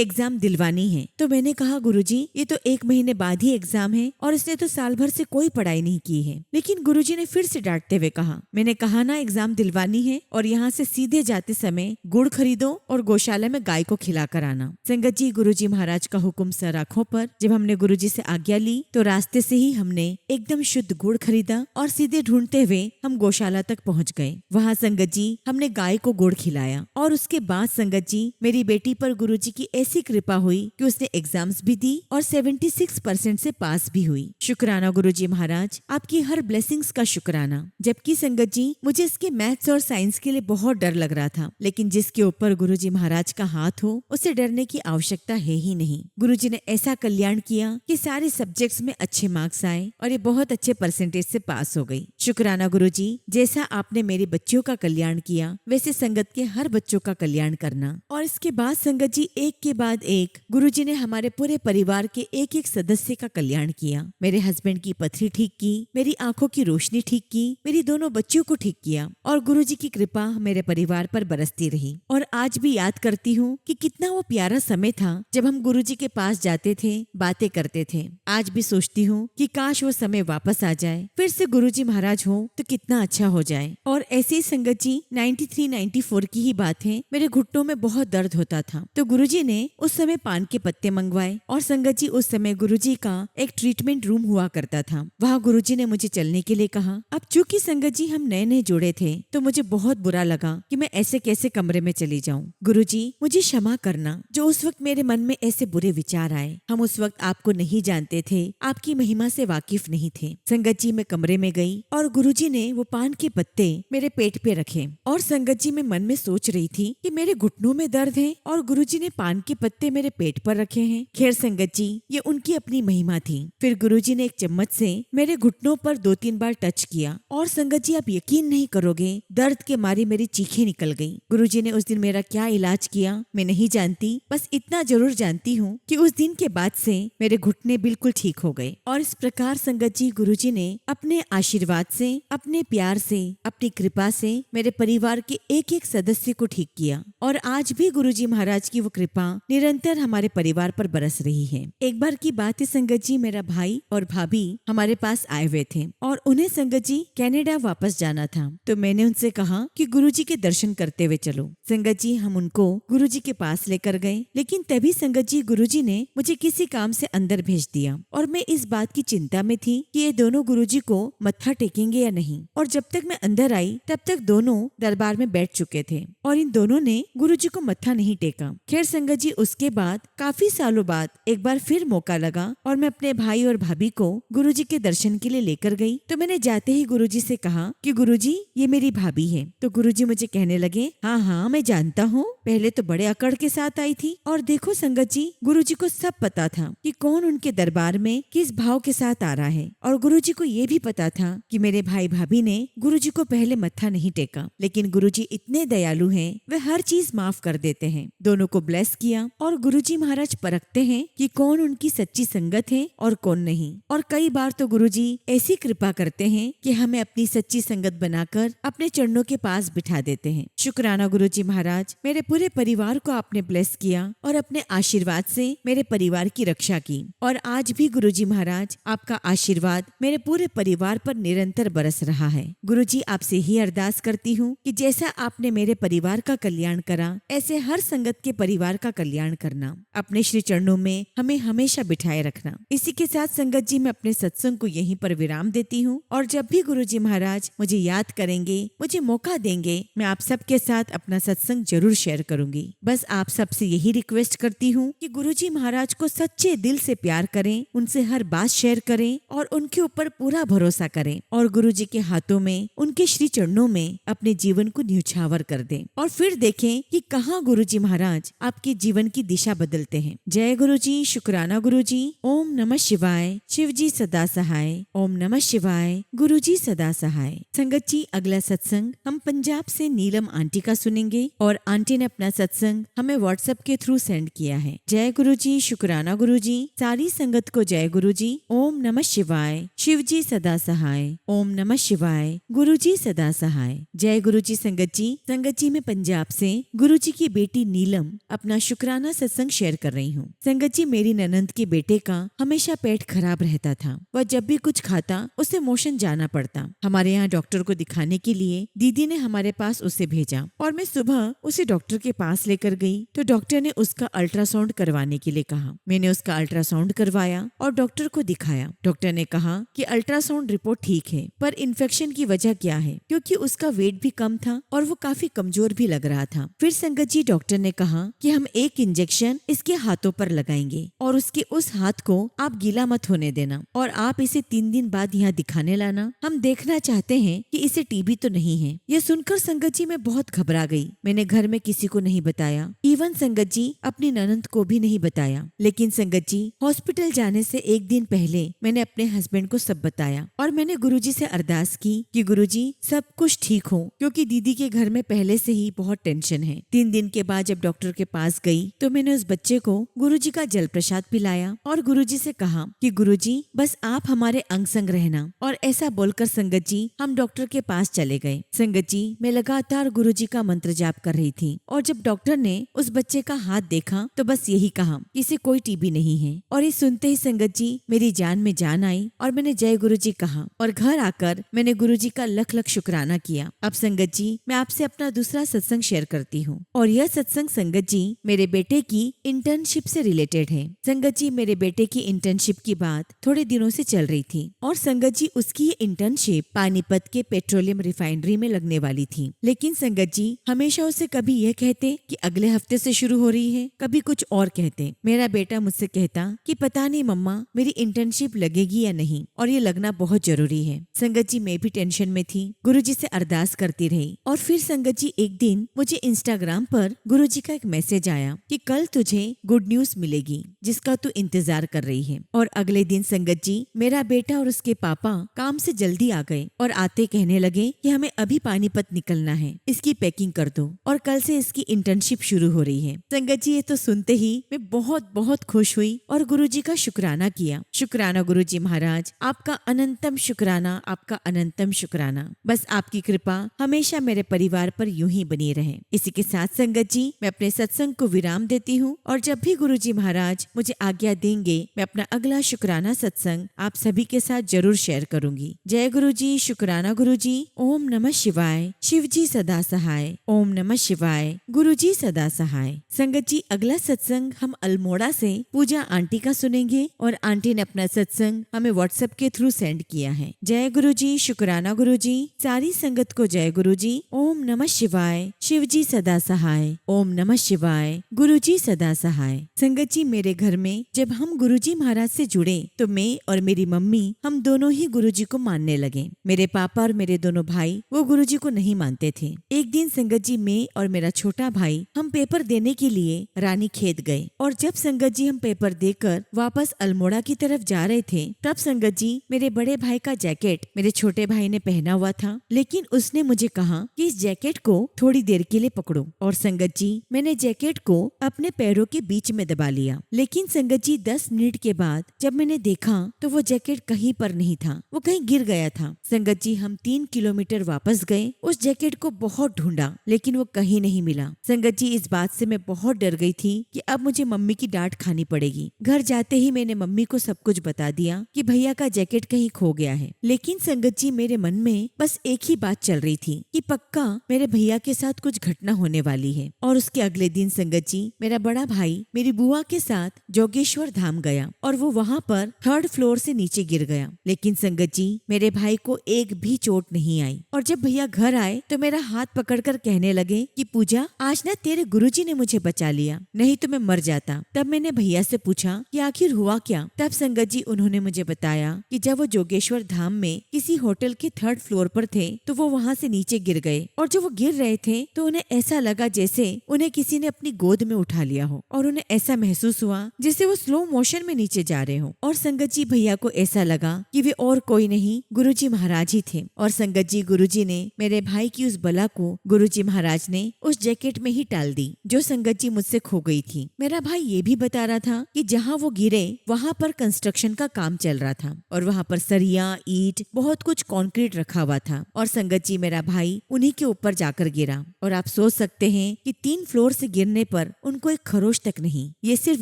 एग्जाम दिलवानी है। तो मैंने कहा गुरुजी ये तो 1 महीने बाद ही एग्जाम है और इसने तो साल भर से कोई पढ़ाई नहीं की है। लेकिन गुरुजी ने फिर से डांटते हुए कहा, मैंने कहा ना एग्जाम दिलवानी है और यहाँ से सीधे जाते समय गुड़ खरीदो और गौशाला में गाय को खिलाकर आना। संगत जी, गुरुजी महाराज का हुक्म सर आंखों पर। जब हमने गुरुजी से आज्ञा ली तो रास्ते से ही हमने एकदम शुद्ध गुड़ खरीदा और सीधे ढूंढते हुए हम गौशाला तक पहुँच गए। वहाँ संगत जी हमने गाय को गुड़ खिलाया और उसके बाद संगत जी मेरी बेटी पर गुरुजी की ऐसी कृपा हुई कि उसने एग्जाम्स भी दी और 76% से पास भी हुई। शुक्राना गुरुजी महाराज, आपकी हर ब्लेसिंग्स का शुक्राना। जबकि संगत जी मुझे इसके मैथ्स और साइंस के लिए बहुत डर लग रहा था, लेकिन जिसके ऊपर गुरुजी महाराज का हाथ हो उसे डरने की आवश्यकता है ही नहीं। गुरुजी ने ऐसा कल्याण किया कि सारे सब्जेक्ट्स में अच्छे मार्क्स आए और ये बहुत अच्छे परसेंटेज से पास हो गई। शुक्राना गुरुजी, जैसा आपने मेरे बच्चों का कल्याण किया वैसे संगत के हर बच्चों का कल्याण करना। और इसके बाद संगत जी एक के बाद एक गुरुजी ने हमारे पूरे परिवार के एक एक सदस्य का कल्याण किया। मेरे हस्बैंड की पथरी ठीक की, मेरी आंखों की रोशनी ठीक की, मेरी दोनों बच्चों को ठीक किया और गुरुजी की कृपा मेरे परिवार पर बरसती रही। और आज भी याद करती हूँ कि कितना वो प्यारा समय था जब हम गुरुजी के पास जाते थे, बातें करते थे। आज भी सोचती हूँ कि काश वो समय वापस आ जाए, फिर से गुरुजी महाराज हो तो कितना अच्छा हो जाए। और ऐसे ही संगत जी 93-94 की ही बात है, मेरे घुटनों में बहुत दर्द होता था तो गुरुजी ने उस समय पान के पत्ते मंगवाए और संगत जी उस समय गुरुजी का एक ट्रीटमेंट रूम हुआ करता था। वहाँ गुरुजी ने मुझे चलने के लिए कहा। अब चूंकि संगत जी हम नए नए जुड़े थे तो मुझे बहुत बुरा लगा कि मैं ऐसे कैसे कमरे में चली जाऊं। गुरुजी मुझे क्षमा करना जो उस वक्त मेरे मन में ऐसे बुरे विचार आए। हम उस वक्त आपको नहीं जानते थे, आपकी महिमा से वाकिफ नहीं थे। संगत जी मैं कमरे में गई और गुरुजी ने वो पान के पत्ते मेरे पेट पे रखे और संगत जी मैं मन में सोच रही थी कि मेरे घुटनों में दर्द है और गुरुजी ने पान के पत्ते मेरे पेट पर रखे हैं। खैर संगत जी ये उनकी अपनी महिमा थी। फिर गुरुजी ने एक चम्मच से मेरे घुटनों पर 2-3 बार टच किया और संगत जी आप यकीन नहीं करोगे, दर्द के मारे मेरी चीखें निकल गई। गुरुजी ने उस दिन मेरा क्या इलाज किया मैं नहीं जानती, बस इतना जरूर जानती हूँ कि उस दिन के बाद से मेरे घुटने बिल्कुल ठीक हो गए। और इस प्रकार संगत जी गुरुजी ने अपने आशीर्वाद से, अपने प्यार से, अपनी कृपा से मेरे परिवार के एक एक सदस्य को ठीक किया। और आज भी गुरुजी महाराज की वो कृपा निरंतर हमारे परिवार पर बरस रही है। एक बार की बात है संगत जी, मेरा भाई और भाभी हमारे पास आए हुए थे और उन्हें संगत जी कनाडा वापस जाना था। तो मैंने उनसे कहा कि गुरुजी के दर्शन करते हुए चलो। संगत जी हम उनको गुरुजी के पास लेकर गए, लेकिन तभी संगत जी गुरुजी ने मुझे किसी काम से अंदर भेज दिया और मैं इस बात की चिंता में थी कि ये दोनों गुरुजी को मत्था टेकेंगे या नहीं। और जब तक मैं अंदर आई तब तक दोनों दरबार में बैठ चुके थे और इन दोनों ने गुरुजी को मत्था नहीं टेका। खैर संगत जी उसके बाद काफी सालों बाद एक बार फिर मौका लगा और मैं अपने भाई और भाभी को गुरुजी के दर्शन के लिए लेकर गई। तो मैंने जाते ही गुरुजी से कहा कि गुरुजी ये मेरी भाभी है। तो गुरुजी मुझे कहने लगे, हाँ हाँ मैं जानता हूँ, पहले तो बड़े अकड़ के साथ आई थी। और देखो संगत जी गुरुजी को सब पता था कि कौन उनके दरबार में किस भाव के साथ आ रहा है और गुरुजी को ये भी पता था कि मेरे भाई भाभी ने गुरुजी को पहले मत्था नहीं टेका। लेकिन गुरुजी इतने दयालु हैं, वे हर चीज माफ कर देते हैं। दोनों को ब्लेस किया और गुरुजी महाराज परखते हैं कि कौन उनकी सच्ची संगत है और कौन नहीं। और कई बार तो गुरुजी ऐसी कृपा करते हैं कि हमें अपनी सच्ची संगत बनाकर अपने चरणों के पास बिठा देते हैं। शुक्राना गुरुजी महाराज, मेरे पूरे परिवार को आपने ब्लेस किया और अपने आशीर्वाद से मेरे परिवार की रक्षा की। और आज भी गुरुजी महाराज आपका आशीर्वाद मेरे पूरे परिवार पर निरंतर बरस रहा है। गुरुजी आपसे ही अरदास करती हूँ कि जैसा आपने मेरे परिवार का कल्याण करा ऐसे हर संगत के परिवार का कल्याण करना। अपने श्री चरणों में हमें हमेशा बिठाए रखना। इसी के साथ संगत जी मैं अपने सत्संग को यहीं पर विराम देती हूँ और जब भी गुरुजी महाराज मुझे याद करेंगे, मुझे मौका देंगे, मैं आप सबके साथ अपना सत्संग जरूर शेयर करूंगी। बस आप सबसे यही रिक्वेस्ट करती हूँ कि गुरुजी महाराज को सच्चे दिल से प्यार करें, उनसे हर बात शेयर करें और उनके ऊपर पूरा भरोसा करें और गुरुजी के हाथों में, उनके श्री चरणों में अपने जीवन को न्यौछावर कर दें और फिर देखें कि कहाँ गुरुजी महाराज आपके जीवन की दिशा बदलते हैं। जय गुरुजी, शुक्राना गुरुजी। ओम नमः शिवाय। शिवजी सदा सहाय। ओम नमः शिवाय। गुरुजी सदा सहाय। संगत जी अगला सत्संग हम पंजाब से नीलम आंटी का सुनेंगे और आंटी ने अपना सत्संग हमें व्हाट्सएप के थ्रू सेंड किया है। जय गुरुजी, शुक्राना गुरुजी। सारी संगत को जय गुरुजी। ओम नमः शिवाय। शिवजी सदा सहाय। ओम नमः शिवाय। गुरुजी सदा सहाय। जय गुरुजी। संगत जी संगत जी, मैं पंजाब से गुरुजी की बेटी नीलम अपना शुक्राना सत्संग शेयर कर रही हूँ। संगत जी, मेरी ननंद के बेटे का हमेशा पेट खराब रहता था। वह जब भी कुछ खाता उसे मोशन जाना पड़ता। हमारे यहाँ डॉक्टर को दिखाने के लिए दीदी ने हमारे पास उसे भेजा और मैं सुबह उसे डॉक्टर के पास लेकर गई तो डॉक्टर ने उसका अल्ट्रासाउंड करवाने के लिए कहा। मैंने उसका अल्ट्रासाउंड करवाया और डॉक्टर को दिखाया। डॉक्टर ने कहा कि अल्ट्रासाउंड रिपोर्ट ठीक है, पर इन्फेक्शन की वजह क्या है, क्योंकि उसका वेट भी कम था और वो काफी कमजोर भी लग रहा था। फिर संगत जी, डॉक्टर ने कहा कि हम एक इंजेक्शन इसके हाथों पर लगाएंगे और उसके उस हाथ को आप गीला मत होने देना और आप इसे 3 दिन बाद यहाँ दिखाने लाना। हम देखना चाहते हैं कि इसे टीबी तो नहीं है। यह सुनकर संगत जी मैं बहुत घबरा गई। मैंने घर में किसी को नहीं बताया, इवन संगत जी अपनी ननंद को भी नहीं बताया। लेकिन संगत जी, हॉस्पिटल जाने से एक दिन पहले मैंने अपने हस्बैंड को सब बताया और मैंने गुरुजी से अरदास की कि गुरुजी सब कुछ ठीक हो, क्योंकि दीदी के घर में पहले से ही बहुत टेंशन है। 3 दिन के बाद जब डॉक्टर के पास गई तो मैंने उस बच्चे को गुरुजी का जल प्रसाद पिलाया और गुरुजी से कहा कि गुरुजी बस आप हमारे अंग संग रहना। और ऐसा बोलकर संगत जी हम डॉक्टर के पास चले गए। संगत जी, मैं लगातार गुरुजी का मंत्र जाप कर रही थी और जब डॉक्टर ने उस बच्चे का हाथ देखा तो बस यही कहा कि इसे कोई टीबी नहीं है। और ये सुनते ही संगत जी मेरी जान में जान आई और मैंने जय गुरुजी कहा और घर आकर मैंने गुरुजी का लख लख शुक्राना किया। अब संगत जी, मैं आपसे अपना दूसरा सत्संग शेयर करती हूँ और यह सत्संग संगत जी मेरे बेटे की इंटर्नशिप से रिलेटेड है। संगत जी, मेरे बेटे की इंटर्नशिप की बात थोड़े दिनों से चल रही थी और संगत जी उसकी ये इंटर्नशिप पानीपत के पेट्रोलियम रिफाइनरी में लगने वाली थी। लेकिन संगत जी हमेशा उसे कभी यह कहते कि अगले हफ्ते से शुरू हो रही है, कभी कुछ और कहते। मेरा बेटा मुझसे कहता कि पता नहीं मम्मा मेरी इंटर्नशिप लगेगी या नहीं, और ये लगना बहुत जरूरी है। संगत जी मैं भी टेंशन में थी, गुरुजी से अरदास करती रही। और फिर संगत जी एक दिन मुझे इंस्टाग्राम पर गुरुजी का एक मैसेज आया कि कल तुझे गुड न्यूज मिलेगी जिसका तू इंतजार कर रही है। और अगले दिन संगत जी मेरा बेटा और उसके पापा काम से जल्दी आ गए और आते कहने लगे कि हमें अभी पानीपत निकलना है, इसकी पैकिंग कर दो और कल से इसकी इंटर्नशिप शुरू हो रही है। संगत जी ये तो सुनते ही मैं बहुत बहुत खुश हुई और गुरुजी का शुक्राना किया। शुक्राना गुरुजी महाराज, आपका अनंतम शुक्राना, आपका अनंतम शुक्राना। बस आपकी कृपा हमेशा मेरे परिवार पर यूं ही बनी रहे। इसी के साथ संगत जी मैं अपने सत्संग को विराम देती हूँ और जब भी गुरुजी महाराज मुझे आज्ञा देंगे मैं अपना अगला शुक्राना सत्संग आप सभी के साथ जरूर शेयर करूंगी। जय गुरुजी, शुक्राना गुरुजी। ओम नमः शिवाय। शिव जी सदा सहाय। ओम नमः शिवाय। गुरुजी सदा सहाय। संगत जी अगला सत्संग हम अल्मोड़ा से पूजा आंटी का सुनेंगे और आंटी ने अपना सत्संग हमें व्हाट्सएप के थ्रू सेंड किया है। जय गुरुजी, शुक्राना गुरुजी। सारी संगत को जय गुरुजी। ओम नमः शिवाय। शिव जी सदा सहाय। ओम नमः शिवाय। गुरुजी सदा सहाय। संगत जी मेरे घर में जब हम गुरुजी महाराज से जुड़े तो मैं और मेरी मम्मी हम दोनों ही गुरुजी को मानने लगे। मेरे पापा और मेरे दोनों भाई वो गुरुजी को नहीं मानते थे। एक दिन संगत जी मैं और मेरा छोटा भाई हम पेपर देने के लिए रानी खेत गए और जब संगत जी हम पेपर देकर वापस अल्मोड़ा की तरफ जा रहे थे तब संगत जी मेरे बड़े भाई का जैकेट मेरे छोटे भाई ने पहना हुआ था, लेकिन उसने मुझे कहा कि इस जैकेट को थोड़ी देर के लिए पकड़ो। और संगत जी मैंने जैकेट को अपने पैरों के बीच में दबा लिया। लेकिन संगत जी 10 मिनट के बाद जब मैंने देखा तो वो जैकेट कहीं पर नहीं था, वो कहीं गिर गया था। संगत जी हम 3 किलोमीटर वापस गए, उस जैकेट को बहुत ढूंढा लेकिन वो कहीं नहीं मिला। संगत जी इस बात से मैं बहुत डर गई थी कि अब मुझे मम्मी की डांट खानी पड़ेगी। घर जाते ही मैंने मम्मी को सब कुछ बता दिया कि भैया का जैकेट कहीं खो गया है। लेकिन संगत जी मेरे मन में बस एक ही बात चल रही थी कि पक्का मेरे भैया के साथ कुछ घटना होने वाली है। और उसके अगले दिन संगत जी मेरा बड़ा भाई मेरी बुआ के साथ जोगेश्वर धाम गया और वो वहाँ पर 3rd फ्लोर से नीचे गिर गया। लेकिन संगत जी मेरे भाई को एक भी चोट नहीं आई। और जब भैया घर आए तो मेरा हाथ पकड़कर कहने लगे कि पूजा आज ना तेरे गुरुजी ने मुझे बचा लिया, नहीं तो मैं मर जाता। तब मैंने भैया से पूछा कि आखिर हुआ क्या। तब संगत जी उन्होंने मुझे बताया कि जब वो जोगेश्वर धाम में किसी होटल के 3rd फ्लोर पर थे तो वो वहाँ से नीचे गिर गए और जब वो गिर रहे थे तो उन्हें ऐसा लगा जैसे उन्हें किसी ने अपनी गोद में उठा लिया हो और उन्हें ऐसा महसूस हुआ जैसे वो स्लो मोशन में नीचे जा रहे हो। और संगत जी भैया को ऐसा लगा कि वे और कोई नहीं गुरुजी महाराज ही थे। और संगत जी गुरुजी ने मेरे भाई की उस बला को गुरुजी महाराज ने उस जैकेट में ही टाल दी जो संगत जी मुझसे खो गई थी। मेरा भाई ये भी बता रहा था कि जहाँ वो गिरे वहाँ पर कंस्ट्रक्शन का काम चल रहा था और वहाँ पर सरिया, ईंट, बहुत कुछ कंक्रीट रखा हुआ था और संगत जी मेरा भाई उन्हीं के ऊपर जाकर गिरा और आप सोच सकते हैं कि 3 फ्लोर से गिरने पर उनको एक खरोच तक नहीं। ये सिर्फ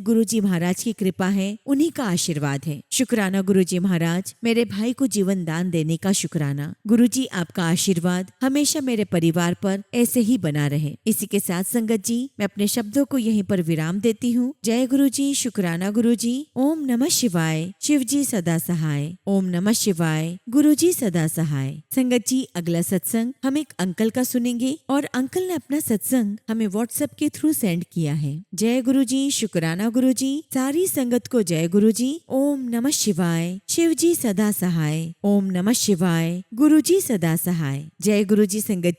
गुरुजी महाराज की कृपा है, उन्हीं का आशीर्वाद है। शुक्राना गुरुजी महाराज, मेरे भाई को जीवन दान देने का शुक्राना। गुरुजी, आपका आशीर्वाद हमेशा मेरे परिवार पर ऐसे ही बना रहे। इसी के साथ संगत जी, मैं अपने शब्दों को यहीं पर विराम देती हूँ। जय गुरुजी, शुक्राना गुरुजी। ओम नमः शिवाय। शिव जी सदा सहाय। ओम नमः शिवाय। गुरुजी सदा सहाय। संगत जी, अगला सत्संग हम एक अंकल का सुनेंगे और अंकल ने अपना सत्संग हमें व्हाट्सएप के थ्रू सेंड किया है। जय गुरुजी, शुक्राना गुरुजी। सारी संगत को जय गुरुजी। ओम नमः शिवाय। शिव जी सदा सहाय। ओम नमः शिवाय। गुरुजी सदा सहाय। जय गुरुजी। संगत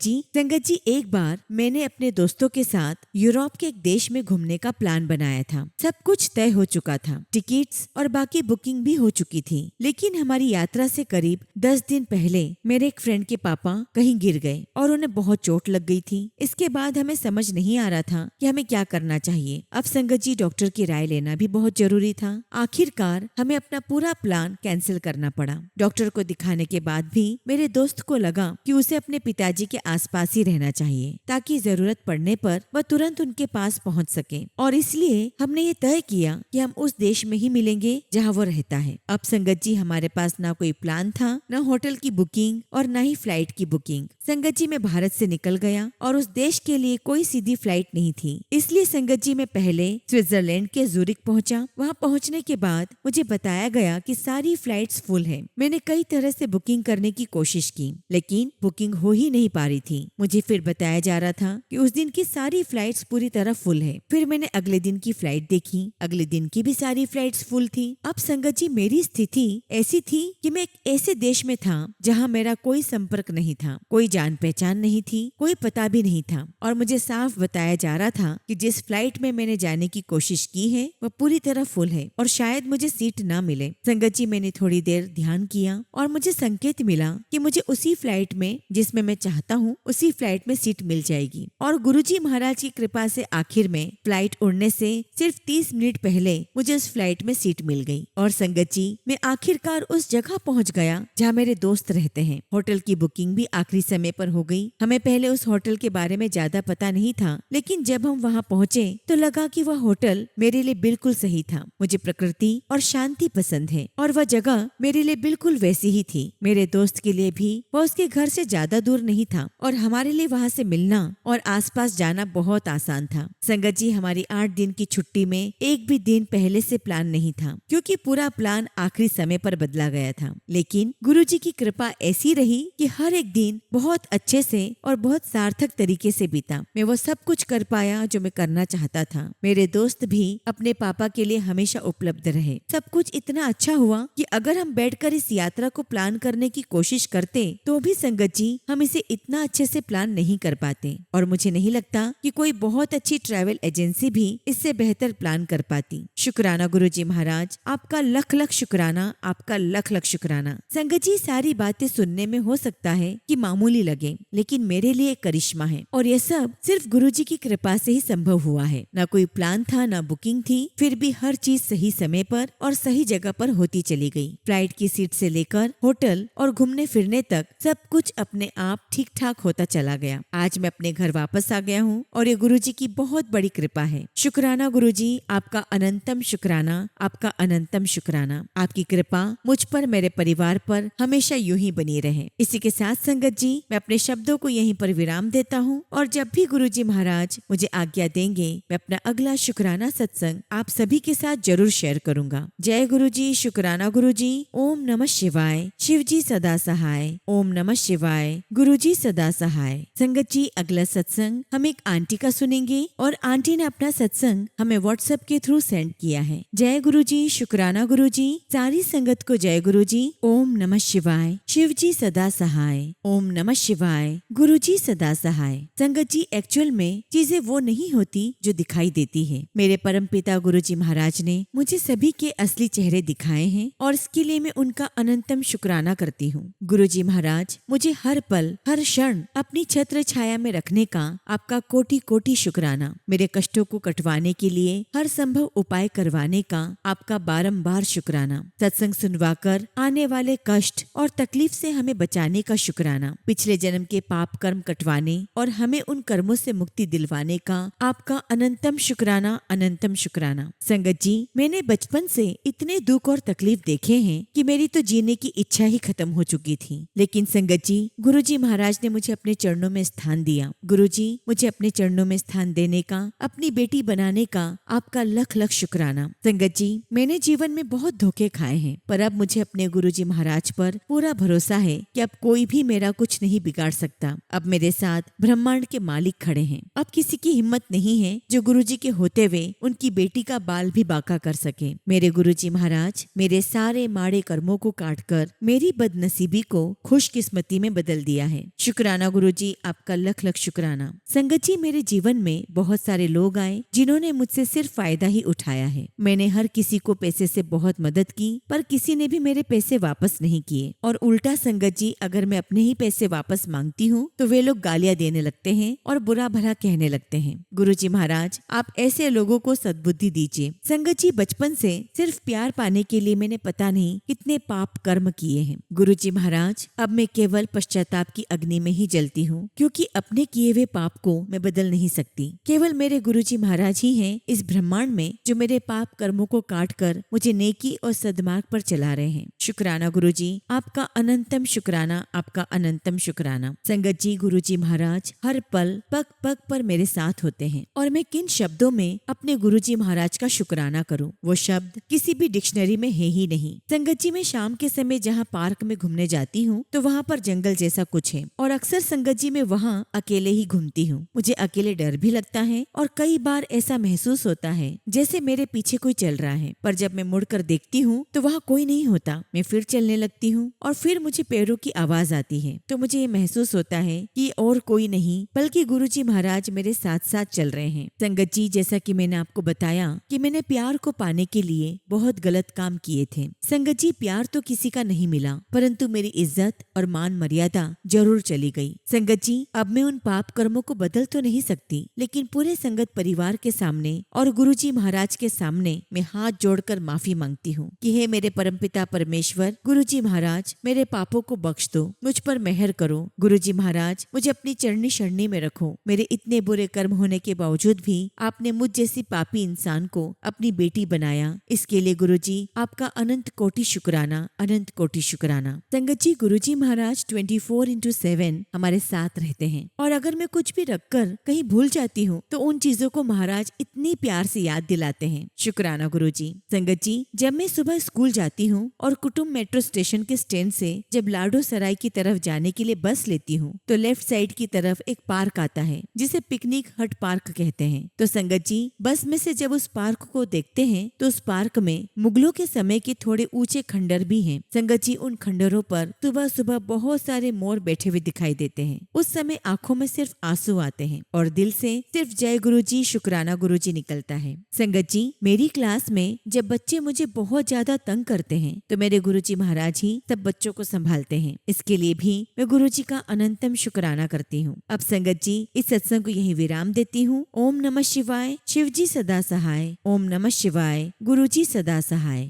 जी, एक बार मैंने अपने दोस्तों के साथ यूरोप के एक देश में घूमने का प्लान बनाया था। सब कुछ तय हो चुका था, टिकट्स और बाकी बुकिंग भी हो चुकी थी। लेकिन हमारी यात्रा से करीब 10 दिन पहले मेरे एक फ्रेंड के पापा कहीं गिर गए और उन्हें बहुत चोट लग गई थी। इसके बाद हमें समझ नहीं आ रहा था कि हमें क्या करना चाहिए। अब संगत जी, डॉक्टर की राय लेना भी बहुत जरूरी था। आखिरकार हमें अपना पूरा प्लान कैंसिल करना पड़ा। डॉक्टर को दिखाने के बाद भी मेरे दोस्त को लगा कि उसे अपने पिताजी के आसपास ही रहना चाहिए ताकि जरूरत पड़ने पर वह तुरंत उनके पास पहुंच सके, और इसलिए हमने ये तय किया कि हम उस देश में ही मिलेंगे जहां वो रहता है। अब संगत जी, हमारे पास ना कोई प्लान था, ना होटल की बुकिंग और ना ही फ्लाइट की बुकिंग। संगत जी, मैं भारत से निकल गया और उस देश के लिए कोई सीधी फ्लाइट नहीं थी। इसलिए संगत जी, मैं पहले स्विट्जरलैंड के ज़ुरिक पहुंचा। वहां पहुंचने के बाद मुझे बताया गया कि सारी फ्लाइट्स फुल हैं। मैंने कई तरह से बुकिंग करने की कोशिश की, लेकिन बुकिंग हो ही नहीं पा रही थी। मुझे फिर बताया जा रहा था कि उस दिन की सारी फ्लाइट्स पूरी तरह फुल है। फिर मैंने अगले दिन की फ्लाइट देखी, अगले दिन की भी सारी फ्लाइट्स फुल थी। अब संगत जी, मेरी स्थिति ऐसी थी कि मैं एक ऐसे देश में था जहाँ मेरा कोई संपर्क नहीं था, कोई जान पहचान नहीं थी, कोई पता भी नहीं था, और मुझे साफ बताया जा रहा था कि जिस फ्लाइट में मैंने जाने की कोशिश की है वह पूरी तरह फुल है और शायद मुझे सीट ना मिले। संगत जी, मैंने थोड़ी देर ध्यान किया और मुझे संकेत मिला कि मुझे उसी फ्लाइट में जिसमें मैं चाहता हूँ उसी फ्लाइट में सीट मिल जाएगी। और गुरुजी महाराज की कृपा से आखिर में फ्लाइट उड़ने से सिर्फ 30 मिनट पहले मुझे उस फ्लाइट में सीट मिल गई। और संगत जी, मैं आखिरकार उस जगह पहुंच गया जहाँ मेरे दोस्त रहते हैं। होटल की बुकिंग भी आखिरी समय पर हो गई। हमें पहले उस होटल के बारे में ज्यादा पता नहीं था, लेकिन जब हम वहाँ पहुँचे तो लगा कि वह होटल मेरे लिए बिल्कुल सही था। मुझे प्रकृति और शांति पसंद है और वह जगह मेरे लिए बिल्कुल वैसी ही थी। मेरे दोस्त के लिए भी वह उसके घर से ज्यादा दूर नहीं था और हमारे लिए वहाँ से मिलना और आसपास जाना बहुत आसान था। संगत जी, हमारी 8 दिन की छुट्टी में एक भी दिन पहले से प्लान नहीं था, क्योंकि पूरा प्लान आखिरी समय पर बदला गया था। लेकिन गुरुजी की कृपा ऐसी रही कि हर एक दिन बहुत अच्छे से और बहुत सार्थक तरीके से बीता। मैं वो सब कुछ कर पाया जो मैं करना चाहता था। मेरे दोस्त भी अपने पापा के लिए हमेशा उपलब्ध रहे। सब कुछ इतना अच्छा हुआ कि अगर हम बैठकर इस यात्रा को प्लान करने की कोशिश करते तो भी संगत जी, हम इसे इतना अच्छे से प्लान नहीं कर पाते, और मुझे नहीं लगता कि कोई बहुत अच्छी ट्रैवल एजेंसी भी इससे बेहतर प्लान कर पाती। शुक्राना गुरुजी महाराज, आपका लख लख शुक्राना, आपका लख लख शुक्राना। संगत जी, सारी बातें सुनने में हो सकता है कि मामूली लगे, लेकिन मेरे लिए करिश्मा है और यह सब सिर्फ गुरुजी की कृपा से ही संभव हुआ है। ना कोई प्लान था, ना बुकिंग थी, फिर भी हर चीज सही समय पर और सही जगह पर होती चली गई। फ्लाइट की सीट से लेकर होटल और घूमने फिरने तक सब कुछ अपने आप ठीक ठाक होता चला गया। आज मैं अपने घर वापस आ गया हूँ और ये गुरुजी की बहुत बड़ी कृपा है। शुक्राना गुरुजी, आपका अनंतम शुक्राना, आपका अनंतम शुक्राना। आपकी कृपा मुझ पर, मेरे परिवार पर हमेशा यूं ही बनी रहे। इसी के साथ संगत जी, मैं अपने शब्दों को यहीं पर विराम देता हूँ और जब भी गुरुजी महाराज मुझे आज्ञा देंगे, मैं अपना अगला शुक्राना सत्संग आप सभी के साथ जरूर शेयर करूंगा। जय गुरुजी, शुक्राना गुरुजी। ओम नमः शिवाय। शिव जी सदा सहाय। ओम नमः शिवाय। गुरुजी सदा सहाय। संगत जी, अगला सत्संग हम एक आंटी का सुनेंगे और आंटी ने अपना सत्संग हमें व्हाट्सएप के थ्रू सेंड किया है। जय गुरुजी, शुक्राना गुरुजी। सारी संगत को जय गुरुजी। ओम नमः शिवाय। शिव जी सदा सहाय। ओम नमः शिवाय। गुरुजी सदा सहाय। संगत जी, एक्चुअल में चीजें वो नहीं होती जो दिखाई देती है। मेरे परम पिता गुरुजी महाराज ने मुझे सभी के असली चेहरे दिखाए हैं और इसके लिए मैं उनका अनंतम शुक्राना करती हूँ। गुरुजी महाराज, मुझे हर पल हर क्षण अपनी छत्र छाया में रखने का आपका कोटि कोटि शुक्राना। मेरे कष्टों को कटवाने के लिए हर संभव उपाय करवाने का आपका बारंबार शुक्राना। सत्संग सुनवाकर आने वाले कष्ट और तकलीफ से हमें बचाने का शुक्राना। पिछले जन्म के पाप कर्म कटवाने और हमें उन कर्मों से मुक्ति दिलवाने का आपका अनंतम शुक्राना, अनंतम शुक्राना। संगत जी, मैंने बचपन से इतने दुख और तकलीफ देखे हैं कि मेरी तो जीने की इच्छा ही खत्म हो चुकी थी। लेकिन संगत जी, गुरुजी महाराज ने मुझे अपने चरणों में स्थान दिया। गुरुजी, मुझे अपने चरणों में स्थान देने का, अपनी बेटी बनाने का आपका लख लख शुक्राना। संगत जी, मैंने जीवन में बहुत धोखे खाए हैं, पर अब मुझे अपने गुरुजी महाराज पर पूरा भरोसा है कि अब कोई भी मेरा कुछ नहीं बिगाड़ सकता। अब मेरे साथ ब्रह्मांड के मालिक खड़े हैं। अब किसी की हिम्मत नहीं है जो गुरुजी के होते हुए उनकी बेटी का बाल भी बांका कर सके। मेरे गुरुजी महाराज मेरे सारे माड़े कर्मों को काटकर मेरी बदनसीबी को खुशकिस्मती में बदल दिया है। शुक्राना गुरुजी, आपका लख लख शुक्राना। संगत जी, मेरे जीवन में बहुत सारे लोग आए जिन्होंने मुझसे सिर्फ फायदा ही उठाया है। मैंने हर किसी को पैसे से बहुत मदद की, पर किसी ने भी मेरे पैसे वापस नहीं किए। और उल्टा संगत जी, अगर मैं अपने ही पैसे वापस मांगती हूँ तो वे लोग गालियां देने लगते हैं और बुरा भला कहने लगते हैं। गुरुजी महाराज, आप ऐसे लोगों को सद्बुद्धि दीजिए। संगत जी, बचपन से सिर्फ प्यार पाने के लिए मैंने पता नहीं कितने पाप कर्म किए हैं। गुरुजी महाराज, अब मैं केवल पश्चाताप की अग्नि में ही जलती हूँ, क्योंकि अपने किए हुए पाप को मैं बदल नहीं सकती। केवल मेरे गुरुजी महाराज ही हैं इस ब्रह्मांड में जो मेरे पाप कर्मों को काट कर मुझे नेकी और सद्मार्ग पर चला रहे हैं। शुक्राना गुरुजी, आपका अनंतम शुक्राना, आपका अनंतम शुक्राना। संगत जी, गुरुजी महाराज हर पल पग पग पर मेरे साथ होते हैं और मैं किन शब्दों में अपने गुरुजी महाराज का शुक्राना करूं, वो शब्द किसी भी डिक्शनरी में है ही नहीं। संगत जी, मैं शाम के समय जहाँ पार्क में घूमने जाती हूँ तो वहाँ पर जंगल जैसा कुछ है और अक्सर संगत जी मैं वहाँ अकेले ही घूमती हूँ। मुझे अकेले डर भी लगता है और कई बार ऐसा महसूस होता है जैसे मेरे पीछे कोई चल रहा है, पर जब मैं मुड़कर देखती हूँ तो वहाँ कोई नहीं होता। मैं फिर चलने लगती हूँ और फिर मुझे पैरों की आवाज आती है तो मुझे ये महसूस होता है कि और कोई नहीं बल्कि गुरुजी महाराज मेरे साथ साथ चल रहे हैं। संगत जी, जैसा कि मैंने आपको बताया कि मैंने प्यार को पाने के लिए बहुत गलत काम किए थे। संगत जी, प्यार तो किसी का नहीं मिला, परंतु मेरी इज्जत और मान मर्यादा जरूर चली गई। संगत जी, अब मैं उन पाप कर्मों को बदल तो नहीं सकती, लेकिन पूरे संगत परिवार के सामने और गुरुजी महाराज के सामने मैं हाथ जोड़कर माफी मांगती हूँ कि हे मेरे परमपिता परमेश्वर, गुरुजी महाराज मेरे पापों को बख्श दो, मुझ पर मेहर करो। गुरुजी महाराज, मुझे अपनी चरनी शरणी में रखो। मेरे इतने बुरे कर्म होने के बावजूद भी आपने मुझ जैसी पापी इंसान को अपनी बेटी बनाया, इसके लिए गुरुजी आपका अनंत कोटि शुक्राना, अनंत कोटि शुक्राना। संगत जी, गुरुजी महाराज 24/7 हमारे साथ रहते हैं और अगर मैं कुछ भी रखकर कहीं भूल जाती हूँ तो उन चीजों को महाराज इतनी प्यार से याद दिलाते हैं। शुक्राना गुरुजी। संगत जी, जब मैं सुबह स्कूल जाती हूँ और कुटुंब मेट्रो स्टेशन के स्टैंड से जब लाडो सराय की तरफ जाने के लिए बस लेती हूँ तो लेफ्ट साइड की तरफ एक पार्क आता है जिसे पिकनिक हट पार्क कहते हैं। तो संगत जी, बस में से जब उस पार्क को देखते हैं तो उस पार्क में मुगलों के समय के थोड़े ऊंचे खंडर भी हैं। संगत जी, उन खंडरों पर सुबह सुबह बहुत सारे मोर बैठे हुए दिखाई देते हैं। उस समय आंखों में सिर्फ आंसू आते हैं और दिल से सिर्फ जय गुरुजी, शुक्राना गुरुजी निकलता है। संगत जी, मेरी क्लास में जब बच्चे मुझे बहुत ज्यादा तंग करते हैं तो मेरे गुरुजी महाराज ही सब बच्चों को संभालते हैं। इसके लिए भी मैं गुरुजी का अनंतम शुक्राना करती हूँ। अब संगत जी, इस सत्संग को यही विराम देती हूँ। ओम नमः शिवाय। शिवजी सदा सहाय। ओम नमः शिवाय। गुरुजी सदा सहाय।